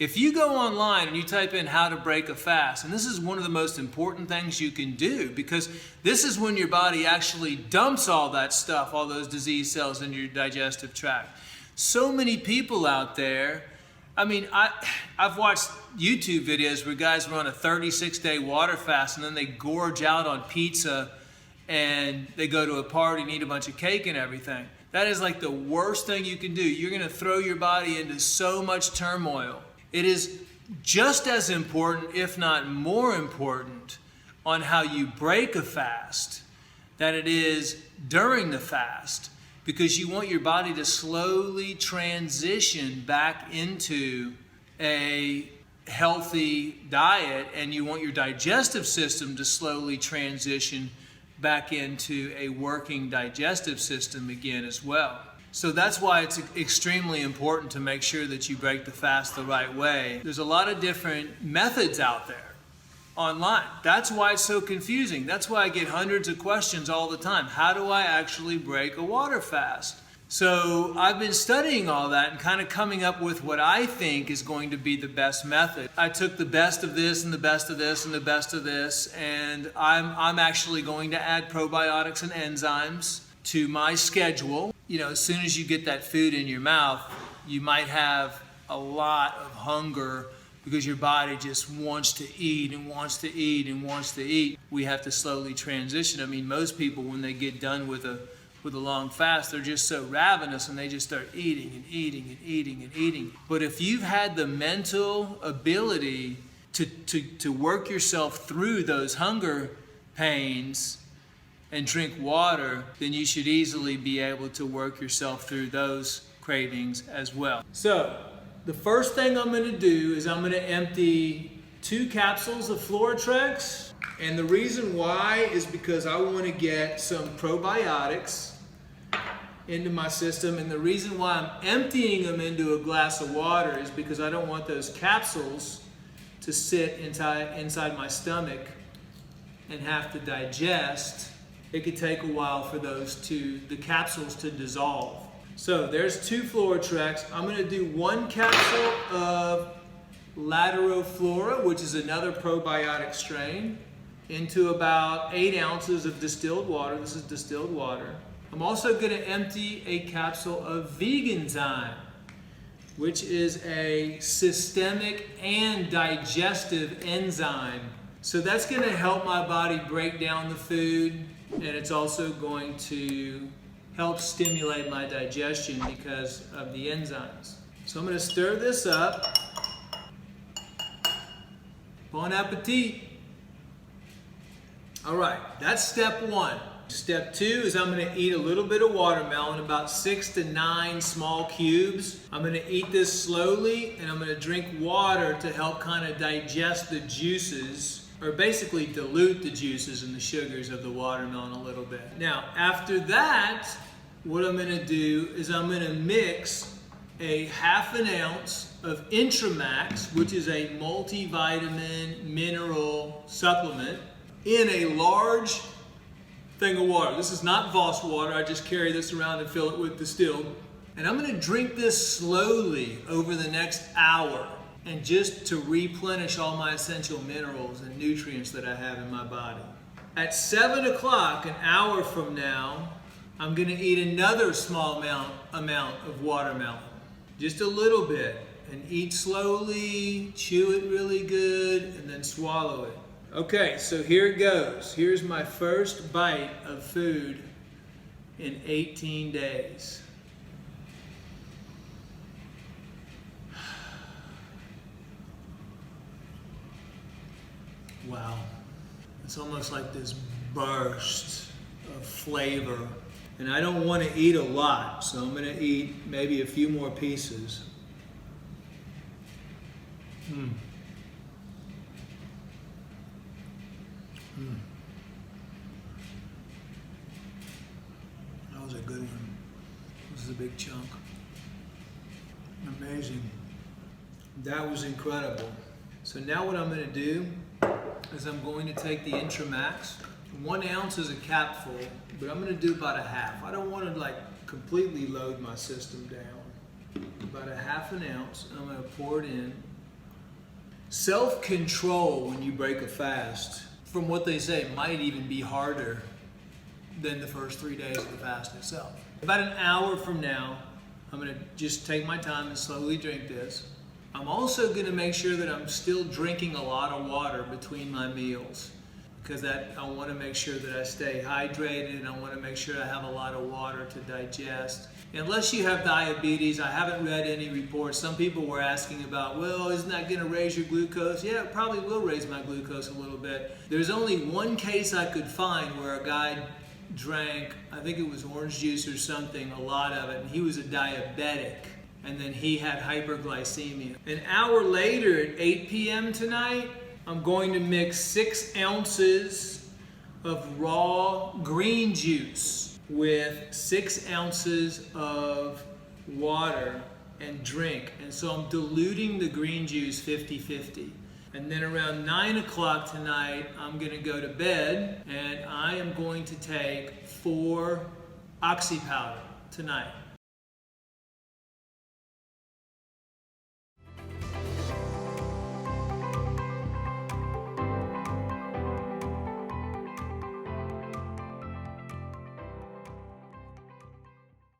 If you go online and you type in how to break a fast, and this is one of the most important things you can do, because this is when your body actually dumps all that stuff, all those disease cells in your digestive tract. So many people out there, I mean, I've watched YouTube videos where guys run a 36-day water fast and then they gorge out on pizza and they go to a party and eat a bunch of cake and everything. That is like the worst thing you can do. You're going to throw your body into so much turmoil. It is just as important, if not more important, on how you break a fast than it is during the fast, because you want your body to slowly transition back into a healthy diet, and you want your digestive system to slowly transition back into a working digestive system again as well. So that's why it's extremely important to make sure that you break the fast the right way. There's a lot of different methods out there online. That's why it's so confusing. That's why I get hundreds of questions all the time. How do I actually break a water fast? So I've been studying all that and kind of coming up with what I think is going to be the best method. I took the best of this and the best of this and the best of this, and I'm actually going to add probiotics and enzymes to my schedule. You know, as soon as you get that food in your mouth, you might have a lot of hunger because your body just wants to eat and wants to eat and wants to eat. We have to slowly transition. I mean, most people, when they get done with a long fast, they're just so ravenous and they just start eating and eating and eating and eating. But if you've had the mental ability to work yourself through those hunger pains and drink water, then you should easily be able to work yourself through those cravings as well. So the first thing I'm going to do is I'm going to empty 2 capsules of Floratrex. And the reason why is because I want to get some probiotics into my system. And the reason why I'm emptying them into a glass of water is because I don't want those capsules to sit inside my stomach and have to digest. It could take a while for the capsules to dissolve. So there's 2 Floratrex. I'm going to do 1 capsule of Lateroflora, which is another probiotic strain, into about 8 ounces of distilled water. This is distilled water. I'm also going to empty a capsule of Veganzyme, which is a systemic and digestive enzyme. So that's going to help my body break down the food, and it's also going to help stimulate my digestion because of the enzymes. So I'm going to stir this up. Bon appetit. All right, that's step 1. Step 2 is I'm going to eat a little bit of watermelon, about 6 to 9 small cubes. I'm going to eat this slowly, and I'm going to drink water to help kind of digest the juices, or basically dilute the juices and the sugars of the watermelon a little bit. Now, after that, what I'm going to do is I'm going to mix a 1/2 ounce of Intramax, which is a multivitamin mineral supplement, in a large thing of water. This is not Voss water. I just carry this around and fill it with distilled. And I'm going to drink this slowly over the next hour, and just to replenish all my essential minerals and nutrients that I have in my body. At 7 o'clock, an hour from now, I'm going to eat another small amount of watermelon. Just a little bit. And eat slowly, chew it really good, and then swallow it. Okay, so here it goes. Here's my first bite of food in 18 days. Wow. It's almost like this burst of flavor. And I don't want to eat a lot, so I'm going to eat maybe a few more pieces. That was a good one. This is a big chunk. Amazing. That was incredible. So now what I'm going to do is I'm going to take the Intramax. 1 ounce is a capful, but I'm going to do about a 1/2. I don't want to like completely load my system down. About a 1/2 ounce, and I'm going to pour it in. Self-control when you break a fast, from what they say, might even be harder than the first 3 days of the fast itself. About an hour from now, I'm going to just take my time and slowly drink this. I'm also going to make sure that I'm still drinking a lot of water between my meals, because I want to make sure that I stay hydrated, and I want to make sure I have a lot of water to digest. Unless you have diabetes, I haven't read any reports. Some people were asking about, well, isn't that going to raise your glucose? Yeah, it probably will raise my glucose a little bit. There's only one case I could find where a guy drank, I think it was orange juice or something, a lot of it, and he was a diabetic, and then he had hyperglycemia. An hour later at 8 p.m. tonight, I'm going to mix 6 ounces of raw green juice with 6 ounces of water and drink. And so I'm diluting the green juice 50-50. And then around 9 o'clock tonight, I'm going to go to bed, and I am going to take 4 oxy powder tonight.